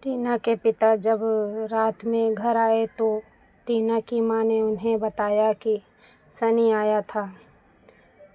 टीना के पिता जब रात में घर आए तो टीना की माँ ने उन्हें बताया कि सनी आया था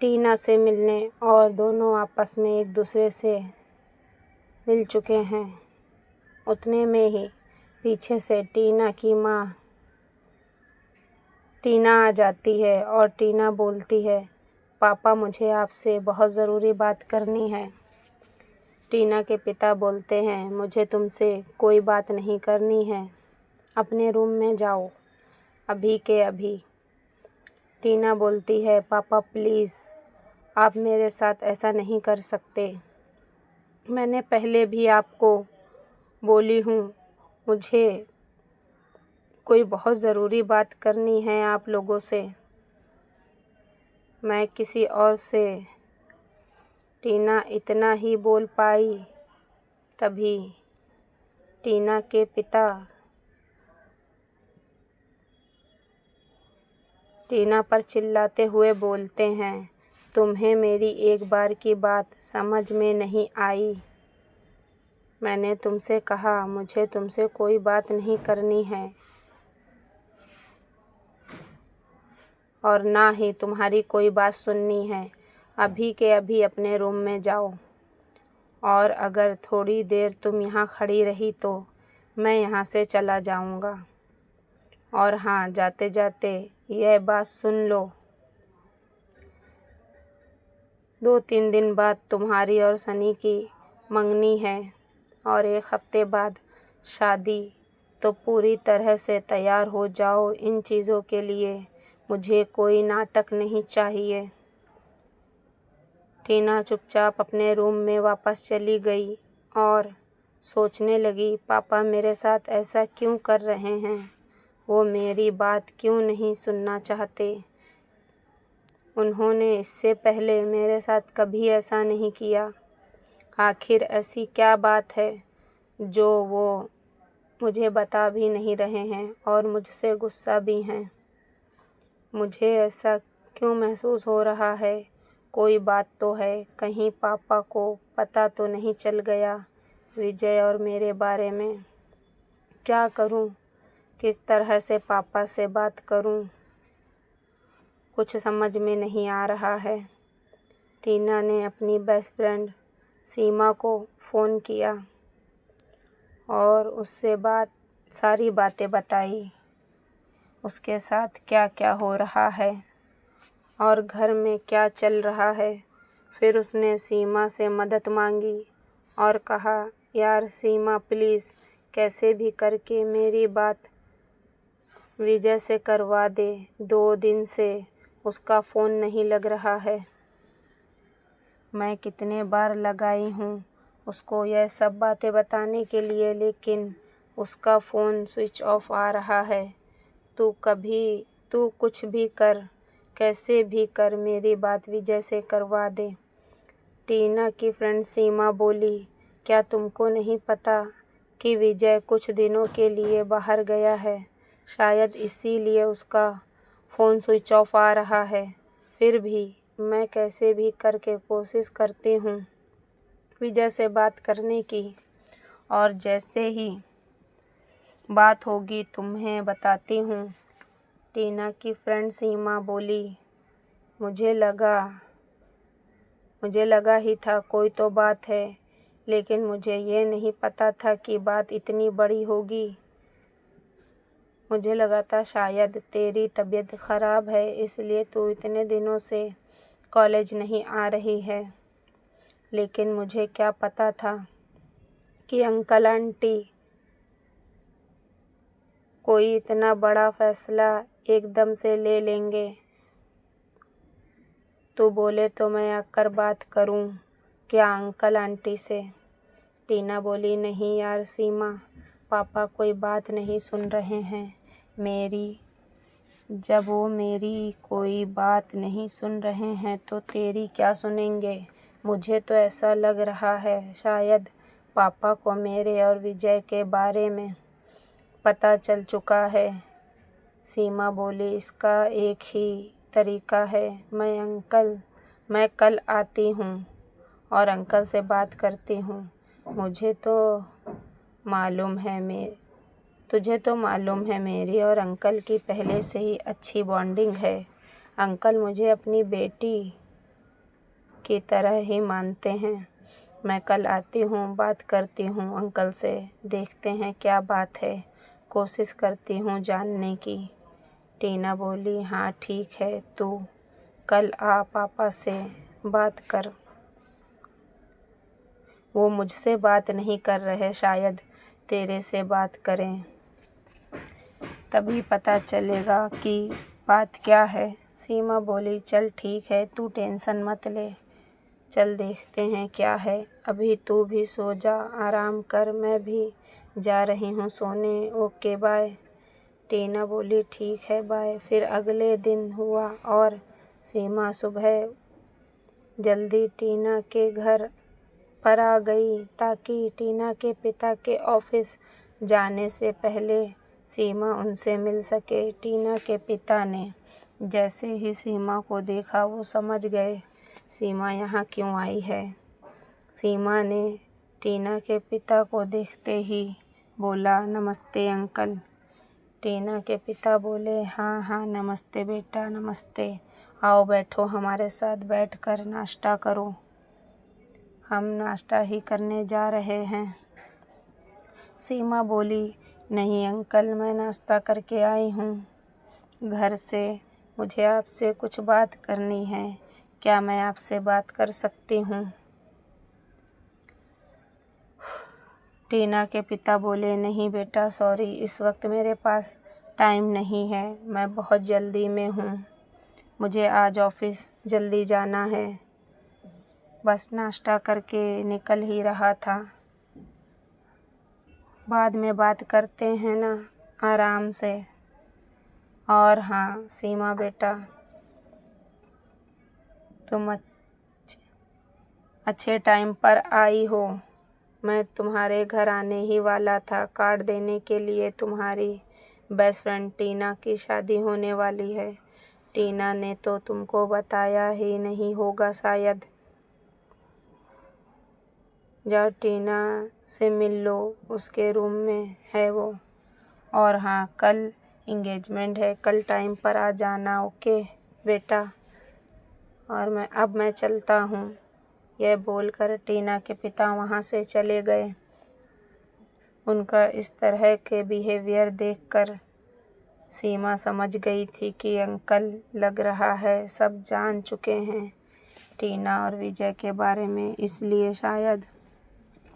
टीना से मिलने और दोनों आपस में एक दूसरे से मिल चुके हैं। उतने में ही पीछे से टीना की माँ टीना आ जाती है और टीना बोलती है, पापा मुझे आपसे बहुत ज़रूरी बात करनी है। टीना के पिता बोलते हैं, मुझे तुमसे कोई बात नहीं करनी है, अपने रूम में जाओ अभी के अभी। टीना बोलती है, पापा प्लीज़ आप मेरे साथ ऐसा नहीं कर सकते। मैंने पहले भी आपको बोली हूँ, मुझे कोई बहुत ज़रूरी बात करनी है आप लोगों से, मैं किसी और से। टीना इतना ही बोल पाई, तभी टीना के पिता टीना पर चिल्लाते हुए बोलते हैं, तुम्हें मेरी एक बार की बात समझ में नहीं आई? मैंने तुमसे कहा मुझे तुमसे कोई बात नहीं करनी है और ना ही तुम्हारी कोई बात सुननी है। अभी के अभी अपने रूम में जाओ और अगर थोड़ी देर तुम यहाँ खड़ी रही तो मैं यहाँ से चला जाऊँगा। और हाँ, जाते जाते यह बात सुन लो, 2-3 दिन बाद तुम्हारी और सनी की मंगनी है और 1 हफ्ते बाद शादी, तो पूरी तरह से तैयार हो जाओ इन चीज़ों के लिए। मुझे कोई नाटक नहीं चाहिए। टीना चुपचाप अपने रूम में वापस चली गई और सोचने लगी, पापा मेरे साथ ऐसा क्यों कर रहे हैं? वो मेरी बात क्यों नहीं सुनना चाहते? उन्होंने इससे पहले मेरे साथ कभी ऐसा नहीं किया। आखिर ऐसी क्या बात है जो वो मुझे बता भी नहीं रहे हैं और मुझसे गुस्सा भी हैं? मुझे ऐसा क्यों महसूस हो रहा है? कोई बात तो है, कहीं पापा को पता तो नहीं चल गया विजय और मेरे बारे में? क्या करूं? किस तरह से पापा से बात करूं? कुछ समझ में नहीं आ रहा है। टीना ने अपनी बेस्ट फ्रेंड सीमा को फ़ोन किया और उससे सारी बातें बताई, उसके साथ क्या क्या हो रहा है और घर में क्या चल रहा है। फिर उसने सीमा से मदद मांगी और कहा, यार सीमा प्लीज़ कैसे भी करके मेरी बात विजय से करवा दे। 2 दिन से उसका फ़ोन नहीं लग रहा है। मैं कितने बार लगाई हूँ उसको यह सब बातें बताने के लिए, लेकिन उसका फ़ोन स्विच ऑफ आ रहा है। तू कुछ भी कर, कैसे भी कर मेरी बात विजय से करवा दे। टीना की फ्रेंड सीमा बोली, क्या तुमको नहीं पता कि विजय कुछ दिनों के लिए बाहर गया है? शायद इसीलिए उसका फ़ोन स्विच ऑफ आ रहा है। फिर भी मैं कैसे भी करके कोशिश करती हूँ विजय से बात करने की, और जैसे ही बात होगी तुम्हें बताती हूँ। टीना की फ्रेंड सीमा बोली, मुझे लगा ही था कोई तो बात है, लेकिन मुझे ये नहीं पता था कि बात इतनी बड़ी होगी। मुझे लगा था शायद तेरी तबीयत ख़राब है, इसलिए तू इतने दिनों से कॉलेज नहीं आ रही है। लेकिन मुझे क्या पता था कि अंकल आंटी कोई इतना बड़ा फ़ैसला एकदम से ले लेंगे। तू बोले तो मैं आकर बात करूं क्या अंकल आंटी से? टीना बोली, नहीं यार सीमा, पापा कोई बात नहीं सुन रहे हैं मेरी। जब वो मेरी कोई बात नहीं सुन रहे हैं तो तेरी क्या सुनेंगे? मुझे तो ऐसा लग रहा है शायद पापा को मेरे और विजय के बारे में पता चल चुका है। सीमा बोली, इसका एक ही तरीका है, मैं कल आती हूँ और अंकल से बात करती हूँ। मुझे तो मालूम है तुझे तो मालूम है मेरी और अंकल की पहले से ही अच्छी बॉन्डिंग है। अंकल मुझे अपनी बेटी की तरह ही मानते हैं। मैं कल आती हूँ, बात करती हूँ अंकल से, देखते हैं क्या बात है, कोशिश करती हूँ जानने की। टीना बोली, हाँ ठीक है, तू कल आ, पापा से बात कर। वो मुझसे बात नहीं कर रहे, शायद तेरे से बात करें, तभी पता चलेगा कि बात क्या है। सीमा बोली, चल ठीक है, तू टेंशन मत ले, चल देखते हैं क्या है। अभी तू भी सो जा, आराम कर, मैं भी जा रही हूँ सोने। Okay bye. टीना बोली, ठीक है बाय। फिर अगले दिन हुआ और सीमा सुबह जल्दी टीना के घर पर आ गई ताकि टीना के पिता के ऑफिस जाने से पहले सीमा उनसे मिल सके। टीना के पिता ने जैसे ही सीमा को देखा वो समझ गए सीमा यहाँ क्यों आई है। सीमा ने टीना के पिता को देखते ही बोला, नमस्ते अंकल। टीना के पिता बोले, हाँ हाँ नमस्ते बेटा, नमस्ते। आओ बैठो, हमारे साथ बैठकर नाश्ता करो। हम नाश्ता ही करने जा रहे हैं। सीमा बोली, नहीं अंकल, मैं नाश्ता करके आई हूँ घर से। मुझे आपसे कुछ बात करनी है, क्या मैं आपसे बात कर सकती हूँ? टीना के पिता बोले, नहीं बेटा सॉरी, इस वक्त मेरे पास टाइम नहीं है, मैं बहुत जल्दी में हूँ, मुझे आज ऑफिस जल्दी जाना है, बस नाश्ता करके निकल ही रहा था, बाद में बात करते हैं ना, आराम से। और हाँ सीमा बेटा, तुम अच्छे टाइम पर आई हो, मैं तुम्हारे घर आने ही वाला था कार्ड देने के लिए। तुम्हारी बेस्ट फ्रेंड टीना की शादी होने वाली है। टीना ने तो तुमको बताया ही नहीं होगा शायद। जाओ टीना से मिल लो, उसके रूम में है वो। और हाँ कल इंगेजमेंट है, कल टाइम पर आ जाना, ओके बेटा। और मैं चलता हूँ। यह बोलकर टीना के पिता वहाँ से चले गए। उनका इस तरह के बिहेवियर देखकर सीमा समझ गई थी कि अंकल लग रहा है सब जान चुके हैं टीना और विजय के बारे में, इसलिए शायद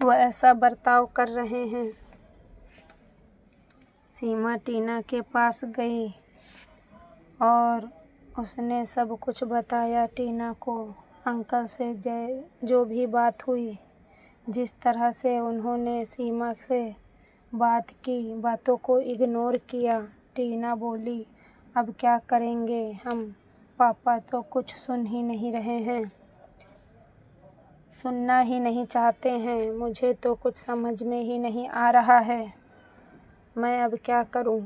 वो ऐसा बर्ताव कर रहे हैं। सीमा टीना के पास गई और उसने सब कुछ बताया टीना को। अंकल से जो भी बात हुई, जिस तरह से उन्होंने सीमा से बात की, बातों को इग्नोर किया। टीना बोली, अब क्या करेंगे हम, पापा तो कुछ सुन ही नहीं रहे हैं, सुनना ही नहीं चाहते हैं, मुझे तो कुछ समझ में ही नहीं आ रहा है, मैं अब क्या करूं,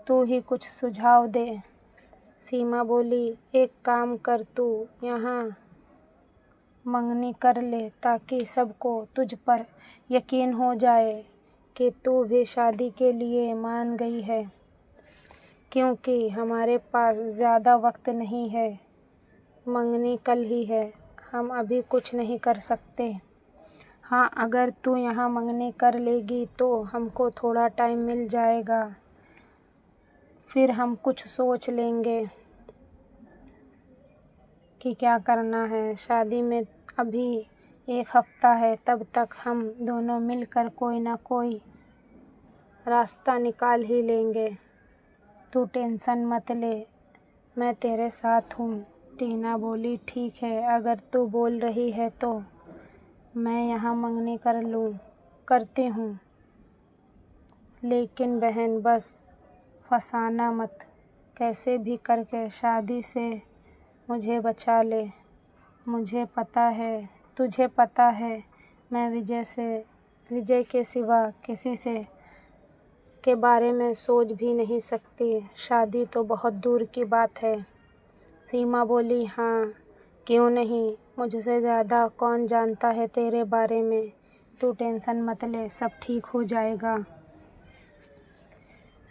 तू ही कुछ सुझाव दे। सीमा बोली, एक काम कर, तू यहाँ मंगनी कर ले ताकि सबको तुझ पर यकीन हो जाए कि तू भी शादी के लिए मान गई है, क्योंकि हमारे पास ज़्यादा वक्त नहीं है, मंगनी कल ही है, हम अभी कुछ नहीं कर सकते। हाँ अगर तू यहाँ मंगनी कर लेगी तो हमको थोड़ा टाइम मिल जाएगा, फिर हम कुछ सोच लेंगे कि क्या करना है। शादी में अभी 1 हफ्ता है, तब तक हम दोनों मिलकर कोई ना कोई रास्ता निकाल ही लेंगे, तू टेंशन मत ले, मैं तेरे साथ हूँ। टीना बोली, ठीक है, अगर तू बोल रही है तो मैं यहाँ मंगनी करती हूँ, लेकिन बहन बस फंसाना मत, कैसे भी करके शादी से मुझे बचा ले। मुझे पता है, तुझे पता है, मैं विजय के सिवा किसी से के बारे में सोच भी नहीं सकती, शादी तो बहुत दूर की बात है। सीमा बोली, हाँ क्यों नहीं, मुझसे ज़्यादा कौन जानता है तेरे बारे में, तू टेंशन मत ले, सब ठीक हो जाएगा।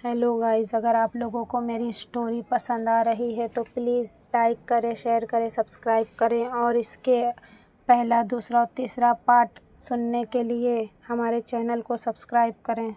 हेलो गाइस, अगर आप लोगों को मेरी स्टोरी पसंद आ रही है तो प्लीज़ लाइक करें, शेयर करें, सब्सक्राइब करें और इसके पहला, दूसरा और तीसरा पार्ट सुनने के लिए हमारे चैनल को सब्सक्राइब करें।